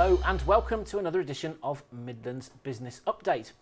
Hello and welcome to another edition of Midland's Business Update.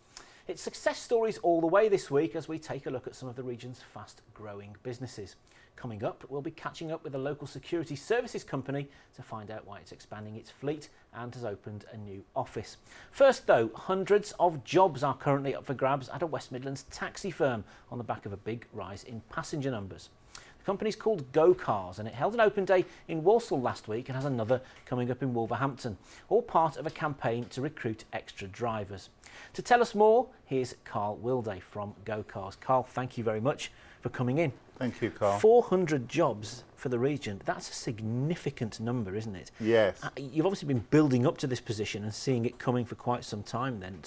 It's success stories all the way this week as we take a look at some of the region's fast-growing businesses. Coming up, we'll be catching up with a local security services company to find out why it's expanding its fleet and has opened a new office. First though, hundreds of jobs are currently up for grabs at a West Midlands taxi firm on the back of a big rise in passenger numbers. The company's called Go Cars and it held an open day in Walsall last week and has another coming up in Wolverhampton, all part of a campaign to recruit extra drivers. To tell us more, here's Carl Wilday from Go Cars. Carl, thank you very much for coming in. Thank you, Carl. 400 jobs for the region. That's a significant number, isn't it? Yes. You've obviously been building up to this position and seeing it coming for quite some time then.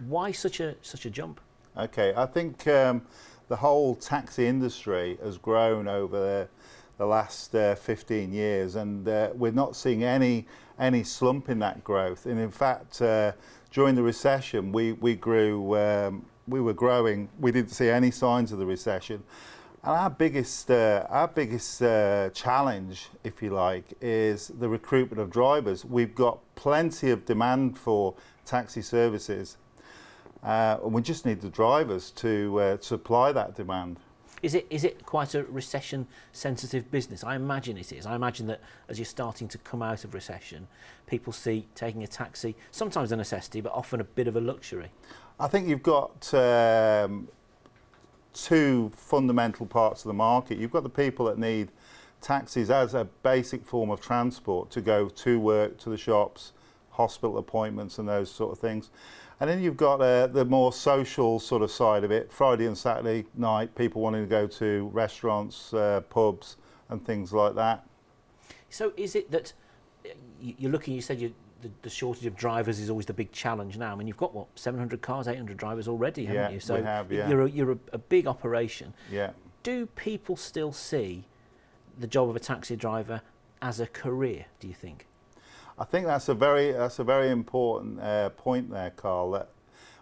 Why such a jump? Okay, I think the whole taxi industry has grown over the last 15 years and we're not seeing any slump in that growth. And in fact, during the recession, we grew, we were growing, we didn't see any signs of the recession. And our biggest challenge, if you like, is the recruitment of drivers. We've got plenty of demand for taxi services. And we just need the drivers to supply that demand. Is it quite a recession-sensitive business? I imagine it is. I imagine that as you're starting to come out of recession, people see taking a taxi, sometimes a necessity, but often a bit of a luxury. I think you've got two fundamental parts of the market. You've got the people that need taxis as a basic form of transport to go to work, to the shops, hospital appointments and those sort of things. And then you've got the more social sort of side of it, Friday and Saturday night, people wanting to go to restaurants, pubs and things like that. So is it that you're looking, you said the shortage of drivers is always the big challenge now. I mean, you've got, what, 700 cars, 800 drivers already, haven't you? So we have, yeah. You're a big operation. Yeah. Do people still see the job of a taxi driver as a career, do you think? I think that's a very important point there, Carl, that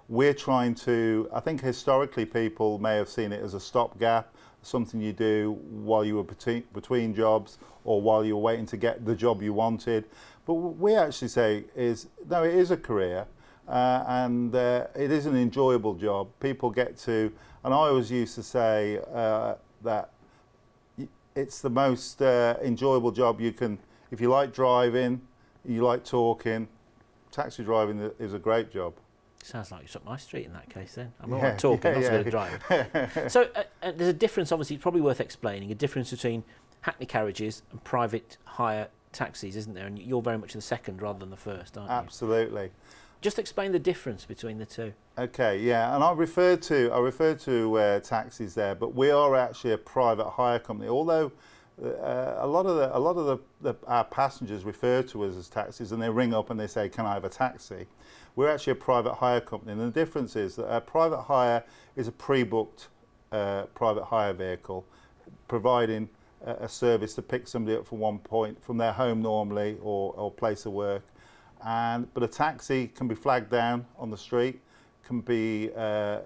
we're trying to, I think historically people may have seen it as a stopgap, something you do while you were between jobs or while you were waiting to get the job you wanted. But what we actually say is, no, it is a career and it is an enjoyable job. People get to, and I always used to say that it's the most enjoyable job you can, if you like driving, you like talking, taxi driving is a great job. Sounds like it's up my street in that case then. I'm all right talking, not so good at driving. So there's a difference, obviously, it's probably worth explaining, a difference between hackney carriages and private hire taxis, isn't there? And you're very much the second rather than the first, aren't you? Absolutely. Just explain the difference between the two. Okay, yeah, and I referred to taxis there, but we are actually a private hire company. Although a lot of our passengers refer to us as taxis, and they ring up and they say, "Can I have a taxi?" We're actually a private hire company, and the difference is that a private hire is a pre-booked private hire vehicle, providing a service to pick somebody up from one point from their home normally or place of work. But a taxi can be flagged down on the street, can be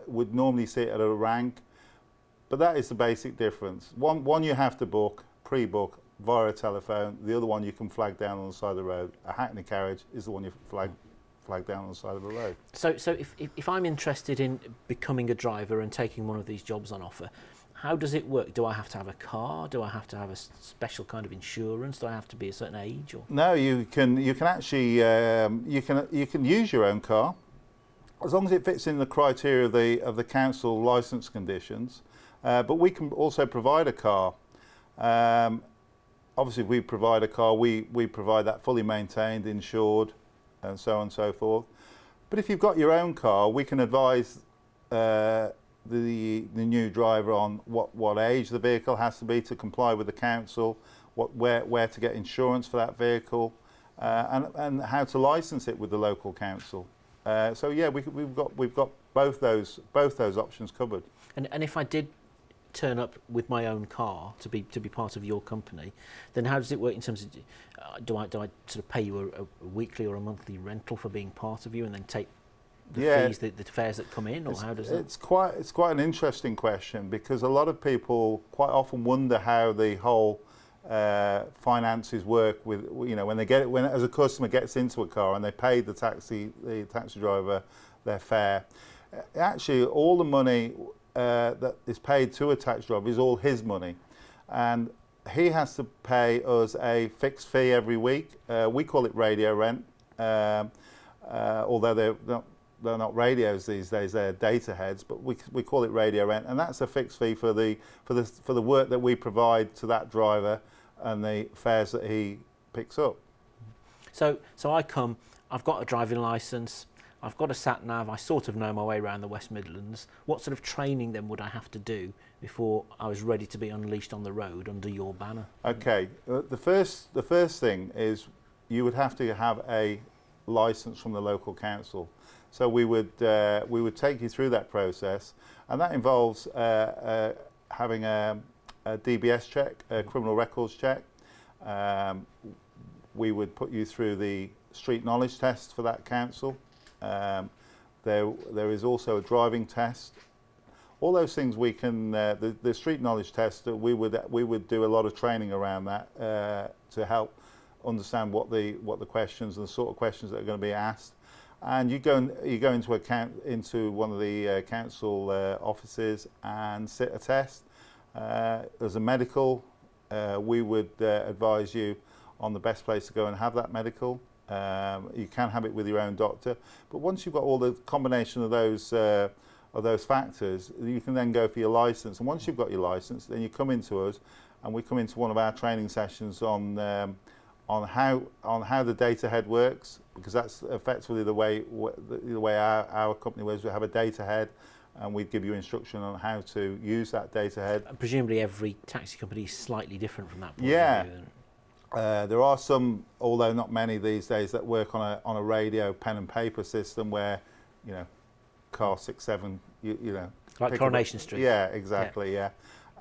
would normally sit at a rank, but that is the basic difference. One you have to book, pre-book via a telephone. The other one you can flag down on the side of the road. A hackney carriage is the one you flag down on the side of the road. So if I'm interested in becoming a driver and taking one of these jobs on offer, how does it work? Do I have to have a car? Do I have to have a special kind of insurance? Do I have to be a certain age? Or? No, you can actually you can use your own car as long as it fits in the criteria of the council licence conditions. But we can also provide a car. Obviously, if we provide a car, we provide that fully maintained, insured, and so on and so forth. But if you've got your own car, we can advise the new driver on what age the vehicle has to be to comply with the council, where to get insurance for that vehicle, and how to license it with the local council. So yeah, we've got both those options covered. And if I did turn up with my own car to be part of your company, then how does it work in terms of do I sort of pay you a weekly or a monthly rental for being part of you, and then take the fees, the fares that come in, or how does that? It's quite an interesting question, because a lot of people quite often wonder how the whole finances work with, you know, when as a customer gets into a car and they pay the taxi driver their fare. Actually, all the money that is paid to a taxi driver is all his money, and he has to pay us a fixed fee every week. We call it radio rent, although they're not radios these days; they're data heads. But we call it radio rent, and that's a fixed fee for the work that we provide to that driver and the fares that he picks up. So I've got a driving licence, I've got a sat nav, I sort of know my way around the West Midlands. What sort of training then would I have to do before I was ready to be unleashed on the road under your banner? Okay, the first thing is you would have to have a licence from the local council. So we would take you through that process, and that involves having a DBS check, a criminal records check. We would put you through the street knowledge test for that council. There is also a driving test. All those things we can. The street knowledge test, we would do a lot of training around that to help understand what the questions and the sort of questions that are going to be asked. And you go into one of the council offices and sit a test. There's a medical. We would advise you on the best place to go and have that medical. You can have it with your own doctor, but once you've got all the combination of those factors, you can then go for your license. And once you've got your license, then you come into us, and we come into one of our training sessions on how the data head works, because that's effectively the way our company works. We have a data head, and we give you instruction on how to use that data head. And presumably every taxi company is slightly different from that point of view. There are some, although not many these days, that work on a radio pen and paper system where, you know, car 67, you know, like Coronation Street. Yeah, exactly. Yeah,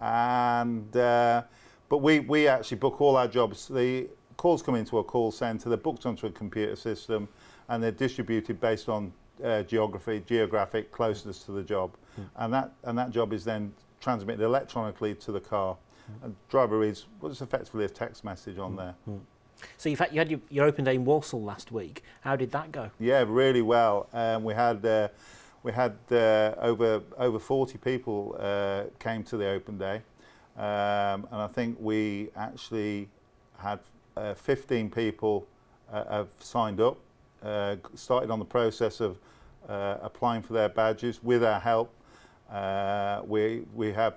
and but we actually book all our jobs. The calls come into a call centre. They're booked onto a computer system, and they're distributed based on geographic closeness to the job, and that job is then transmitted electronically to the car. And driver reads what's effectively a text message on there. So you had your open day in Walsall last week. How did that go? Yeah, really well. We had over 40 people came to the open day, and I think we actually had 15 people have signed up, started on the process of applying for their badges with our help. We had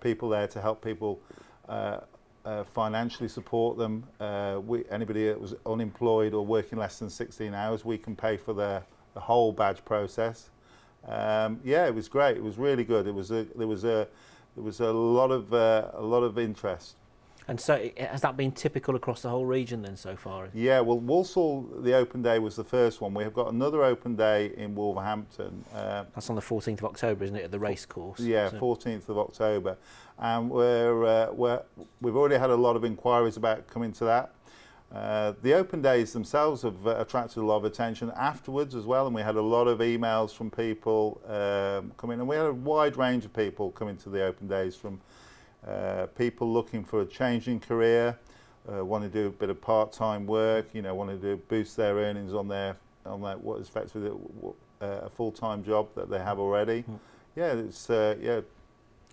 people there to help people financially support them. Anybody that was unemployed or working less than 16 hours, we can pay for the whole badge process. Yeah, it was great. It was really good. There was a lot of interest. And so has that been typical across the whole region then so far? Yeah, well, Walsall, the open day was the first one. We have got another open day in Wolverhampton. That's on the 14th of October, isn't it, at the race course? Yeah, so 14th of October. And we've already had a lot of inquiries about coming to that. The open days themselves have attracted a lot of attention afterwards as well, and we had a lot of emails from people coming, and we had a wide range of people coming to the open days, from people looking for a change in career, want to do a bit of part-time work, you know, want to boost their earnings on their what is effectively a full-time job that they have already. Yeah, it's yeah.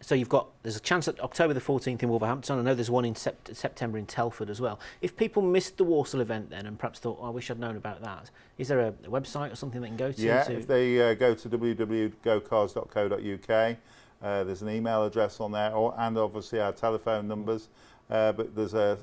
So there's a chance at October the 14th in Wolverhampton. I know there's one in September in Telford as well. If people missed the Walsall event then and perhaps thought, oh, I wish I'd known about that, is there a website or something they can go to? Yeah, if they go to www.gocars.co.uk, there's an email address on there, and obviously our telephone numbers. But there's a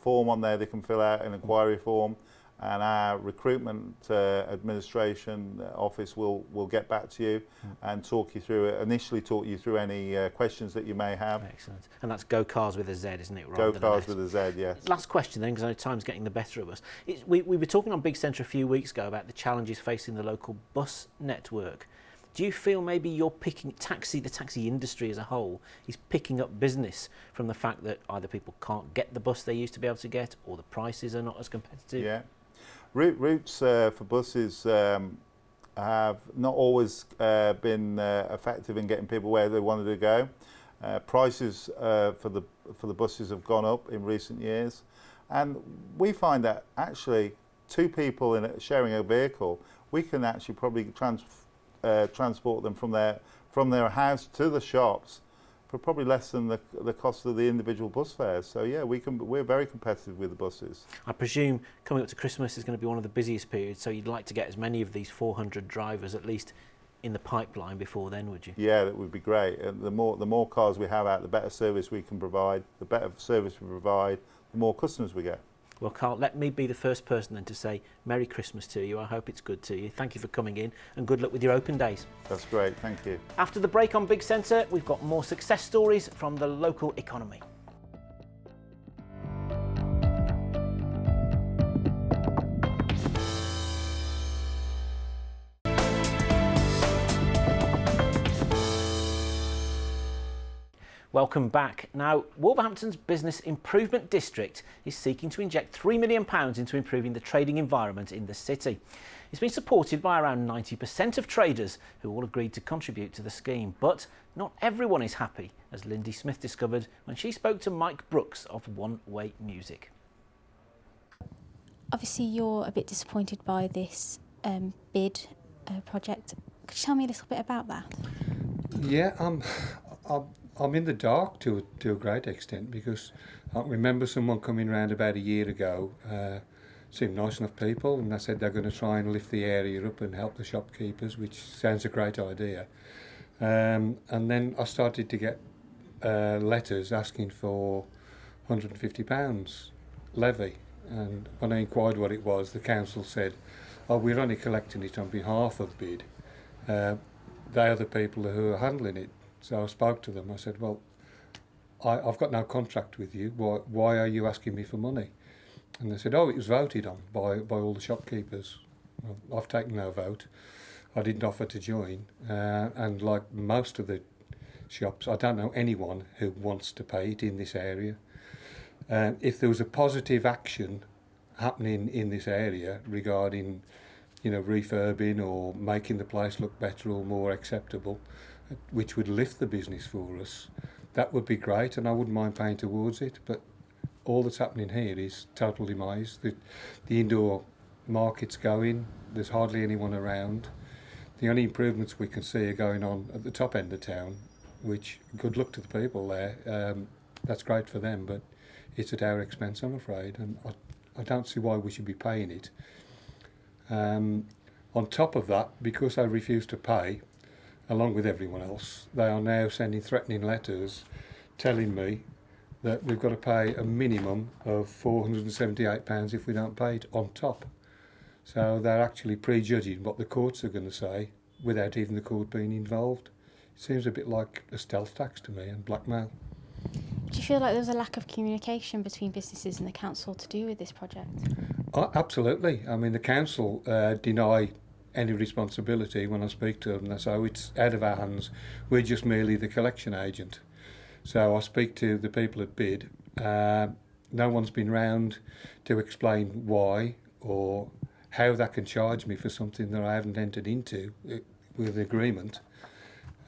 form on there they can fill out, an inquiry form, and our recruitment administration office will get back to you and talk you through it. Initially, talk you through any questions that you may have. Excellent. And that's Go Cars with a Z, isn't it? Go Cars with a Z, yes. Last question then, because I know time's getting the better of us. We were talking on Big Centre a few weeks ago about the challenges facing the local bus network. Do you feel maybe the taxi industry as a whole is picking up business from the fact that either people can't get the bus they used to be able to get, or the prices are not as competitive? Yeah. Routes for buses have not always been effective in getting people where they wanted to go. Prices for the buses have gone up in recent years, and we find that actually two people sharing a vehicle, we can actually probably transport them from their house to the shops for probably less than the cost of the individual bus fares. So yeah, we're very competitive with the buses. I presume coming up to Christmas is going to be one of the busiest periods, so you'd like to get as many of these 400 drivers at least in the pipeline before then, would you? Yeah, that would be great. The more cars we have out, the better service we can provide. The better service we provide, the more customers we get. Well, Carl, let me be the first person then to say Merry Christmas to you. I hope it's good to you. Thank you for coming in, and good luck with your open days. That's great, thank you. After the break on Big Centre, we've got more success stories from the local economy. Welcome back. Now, Wolverhampton's Business Improvement District is seeking to inject £3 million into improving the trading environment in the city. It's been supported by around 90% of traders who all agreed to contribute to the scheme. But not everyone is happy, as Lindy Smith discovered when she spoke to Mike Brooks of One Way Music. Obviously, you're a bit disappointed by this bid project. Could you tell me a little bit about that? Yeah, I'm in the dark to a great extent, because I remember someone coming round about a year ago, seemed nice enough people, and they said they're going to try and lift the area up and help the shopkeepers, which sounds a great idea. And then I started to get letters asking for £150 levy, and when I inquired what it was, the council said, "Oh, we're only collecting it on behalf of bid. They are the people who are handling it." So I spoke to them. I said, "Well, I've got no contract with you. Why are you asking me for money?" And they said, "Oh, it was voted on by all the shopkeepers." Well, I've taken no vote. I didn't offer to join. And like most of the shops, I don't know anyone who wants to pay it in this area. If there was a positive action happening in this area regarding, refurbing or making the place look better or more acceptable, which would lift the business for us, that would be great, and I wouldn't mind paying towards it. But all that's happening here is total demise. The indoor market's going, there's hardly anyone around. The only improvements we can see are going on at the top end of town, which, good luck to the people there. That's great for them, but it's at our expense, I'm afraid, and I don't see why we should be paying it. On top of that, because I refuse to pay, along with everyone else, they are now sending threatening letters telling me that we've got to pay a minimum of £478 if we don't pay it on top. So they're actually prejudging what the courts are going to say without even the court being involved. It seems a bit like a stealth tax to me, and blackmail. Do you feel like there's a lack of communication between businesses and the council to do with this project? Oh, absolutely. I mean, the council deny any responsibility when I speak to them. So it's out of our hands. We're just merely the collection agent. So I speak to the people at bid. No one's been round to explain why or how they can charge me for something that I haven't entered into with agreement.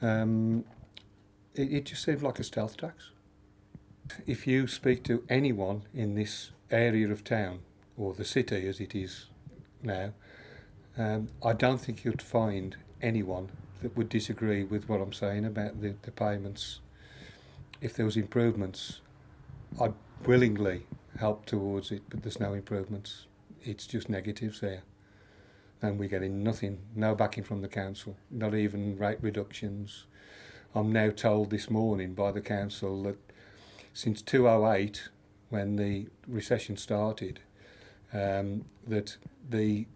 It just seems like a stealth tax. If you speak to anyone in this area of town, or the city as it is now, I don't think you'd find anyone that would disagree with what I'm saying about the payments. If there was improvements, I'd willingly help towards it, but there's no improvements. It's just negatives there. And we're getting nothing, no backing from the council, not even rate reductions. I'm now told this morning by the council that since 2008, when the recession started, that the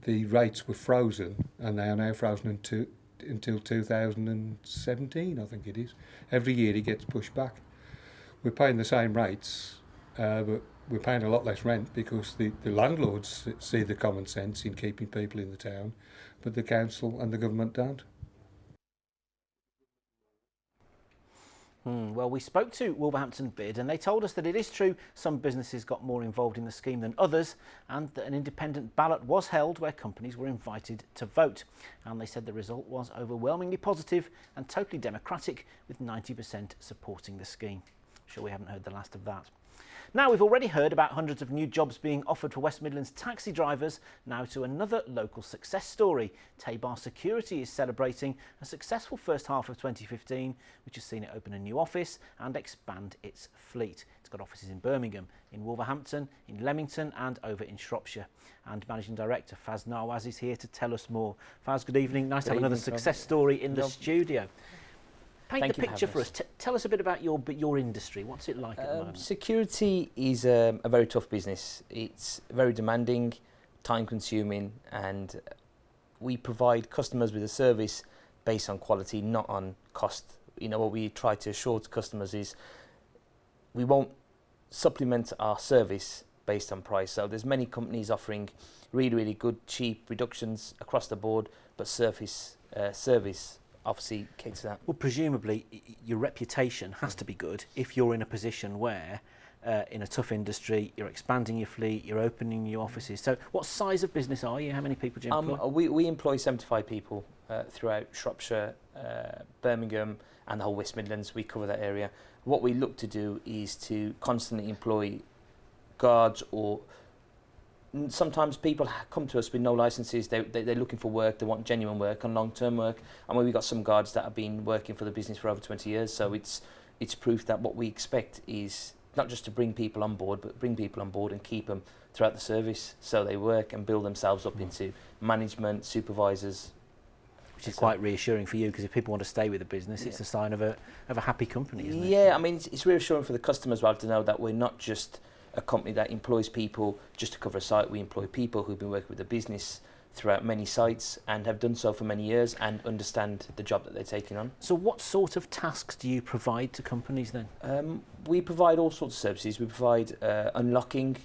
rates were frozen, and they are now frozen until 2017, I think it is. Every year it gets pushed back. We're paying the same rates, but we're paying a lot less rent because the landlords see the common sense in keeping people in the town, but the council and the government don't. Well, we spoke to Wolverhampton Bid and they told us that it is true some businesses got more involved in the scheme than others, and that an independent ballot was held where companies were invited to vote. And they said the result was overwhelmingly positive and totally democratic, with 90% supporting the scheme. I'm sure we haven't heard the last of that. Now, we've already heard about hundreds of new jobs being offered for West Midlands taxi drivers. Now to another local success story. Taybar Security is celebrating a successful first half of 2015, which has seen it open a new office and expand its fleet. It's got offices in Birmingham, in Wolverhampton, in Leamington and over in Shropshire. And Managing Director Faz Nawaz is here to tell us more. Faz, good evening. Nice to have another success story in the studio. Paint the picture for us. Tell us a bit about your industry. What's it like at the moment? Security is a very tough business. It's very demanding, time consuming, and we provide customers with a service based on quality, not on cost. You know, what we try to assure to customers is we won't supplement our service based on price. So there's many companies offering really, really good, cheap reductions across the board, but service obviously caters to that. Well, presumably your reputation has to be good if you're in a position where in a tough industry you're expanding your fleet, you're opening new offices. So what size of business are you? How many people do you employ? We employ 75 people throughout Shropshire, Birmingham and the whole West Midlands. We cover that area. What we look to do is to constantly employ guards, or sometimes people come to us with no licenses. They're looking for work. They want genuine work and long-term work. And we've got some guards that have been working for the business for over 20 years. So it's proof that what we expect is not just to bring people on board, but bring people on board and keep them throughout the service, so they work and build themselves up into management, supervisors. Which is quite reassuring for you, because if people want to stay with the business, it's a sign of a happy company, isn't it? Yeah, I mean, it's reassuring for the customer as well to know that we're not just a company that employs people just to cover a site. We employ people who've been working with the business throughout many sites and have done so for many years and understand the job that they're taking on. So what sort of tasks do you provide to companies then? We provide all sorts of services. We provide locking.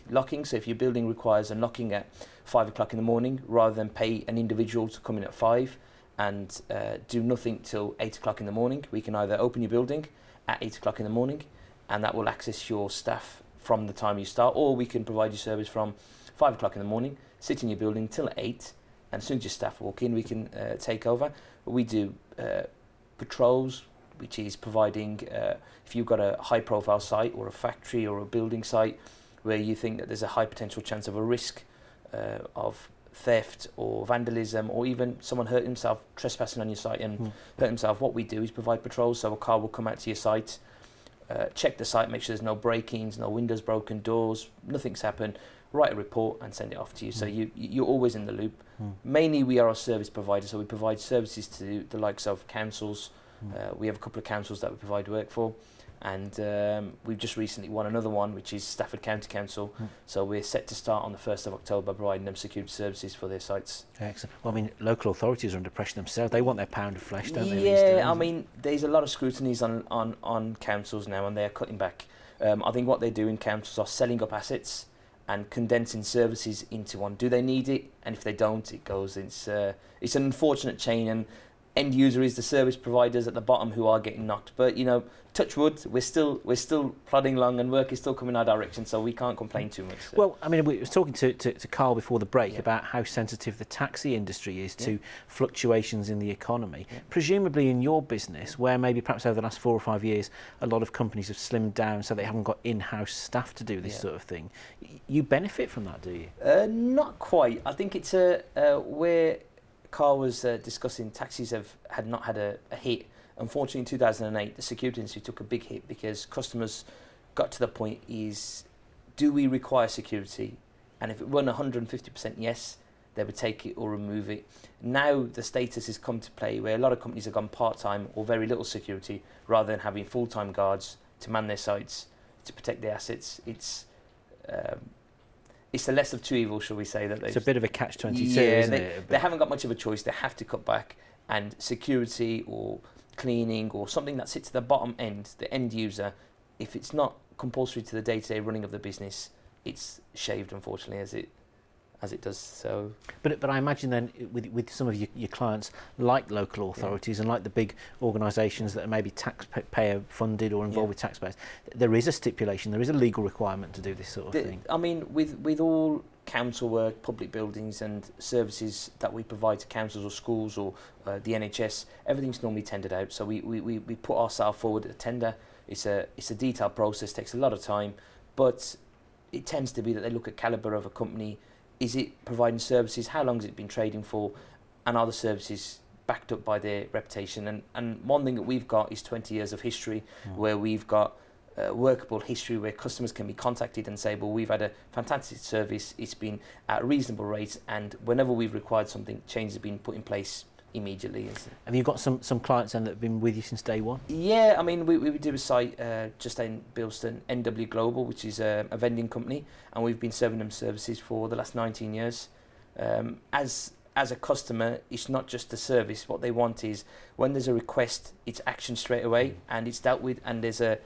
So if your building requires unlocking at 5 o'clock in the morning, rather than pay an individual to come in at 5 and do nothing till 8 o'clock in the morning, we can either open your building at 8 o'clock in the morning, and that will access your staff from the time you start, or we can provide you service from 5 o'clock in the morning, sit in your building till 8, and as soon as your staff walk in, we can take over. We do patrols, which is providing, if you've got a high profile site or a factory or a building site where you think that there's a high potential chance of a risk of theft or vandalism, or even someone hurt himself trespassing on your site and hurt himself, what we do is provide patrols. So a car will come out to your site, check the site, make sure there's no break-ins, no windows broken, doors, nothing's happened, write a report and send it off to you. So you're always in the loop. Mainly we are a service provider, so we provide services to the likes of councils. We have a couple of councils that we provide work for, and we've just recently won another one, which is Stafford County Council. So we're set to start on the 1st of October providing them security services for their sites. Excellent. Well, I mean, local authorities are under pressure themselves. They want their pound of flesh, don't they? Yeah, I mean, there's a lot of scrutinies on councils now, and they're cutting back. I think what they do in councils are selling up assets and condensing services into one. Do they need it? And if they don't, it goes. It's an unfortunate chain, and end user is the service providers at the bottom who are getting knocked. But you know, touch wood, we're still plodding along, and work is still coming our direction, so we can't complain too much. So. Well, I mean, we was talking to Carl before the break about how sensitive the taxi industry is to fluctuations in the economy. Presumably in your business, where maybe perhaps over the last 4 or 5 years, a lot of companies have slimmed down so they haven't got in-house staff to do this sort of thing. You benefit from that, do you? Not quite. I think it's where Carl was discussing, taxis had not had a hit. Unfortunately, in 2008, the security industry took a big hit because customers got to the point is, do we require security? And if it weren't 150% yes, they would take it or remove it. Now the status has come to play where a lot of companies have gone part-time or very little security, rather than having full-time guards to man their sites to protect their assets. It's the less of two evils, shall we say? That it's a bit of a catch-22, isn't it? They haven't got much of a choice. They have to cut back, and security or cleaning or something that sits at the bottom end, the end user, if it's not compulsory to the day-to-day running of the business, it's shaved, unfortunately, as it does. So, but I imagine then with some of your clients, like local authorities and like the big organisations that are maybe taxpayer funded or involved with taxpayers, there is a stipulation, there is a legal requirement to do this sort of thing. I mean, with all council work, public buildings and services that we provide to councils or schools or the NHS, everything's normally tendered out. So we put ourselves forward at a tender. It's a detailed process, takes a lot of time, but it tends to be that they look at calibre of a company. Is it providing services? How long has it been trading for? And are the services backed up by their reputation? And one thing that we've got is 20 years of history where we've got workable history where customers can be contacted and say, well, we've had a fantastic service, it's been at reasonable rates, and whenever we've required something, changes have been put in place immediately. Have you got some clients then that have been with you since day one? Yeah, I mean, we do a site just in Bilston, NW Global, which is a vending company, and we've been serving them services for the last 19 years. As a customer, it's not just the service. What they want is when there's a request, it's action straight away and it's dealt with, and there's a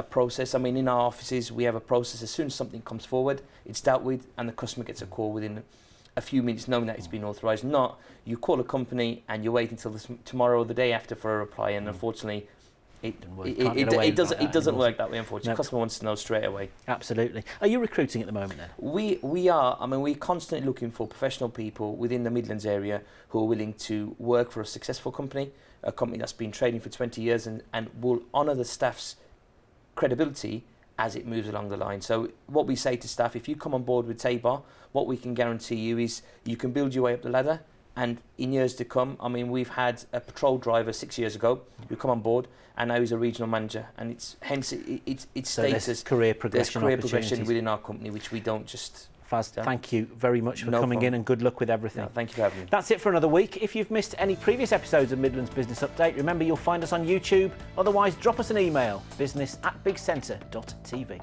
process. I mean, in our offices, we have a process. As soon as something comes forward, it's dealt with, and the customer gets a call within a few minutes knowing that it's been authorised. Not you call a company and you wait until tomorrow or the day after for a reply, and unfortunately it doesn't work that way, unfortunately. The customer wants to know straight away. Absolutely. Are you recruiting at the moment then? We are. I mean, we're constantly looking for professional people within the Midlands area who are willing to work for a successful company, a company that's been trading for 20 years and will honour the staff's credibility as it moves along the line. So what we say to staff, if you come on board with Tabor, what we can guarantee you is you can build your way up the ladder, and in years to come, I mean, we've had a patrol driver 6 years ago who come on board, and now he's a regional manager, and it's so status. There's career progression within our company, which we don't just... Faz, thank you very much for coming in, and good luck with everything. No, thank you for having me. That's it for another week. If you've missed any previous episodes of Midlands Business Update, remember you'll find us on YouTube. Otherwise, drop us an email, business@bigcentre.tv.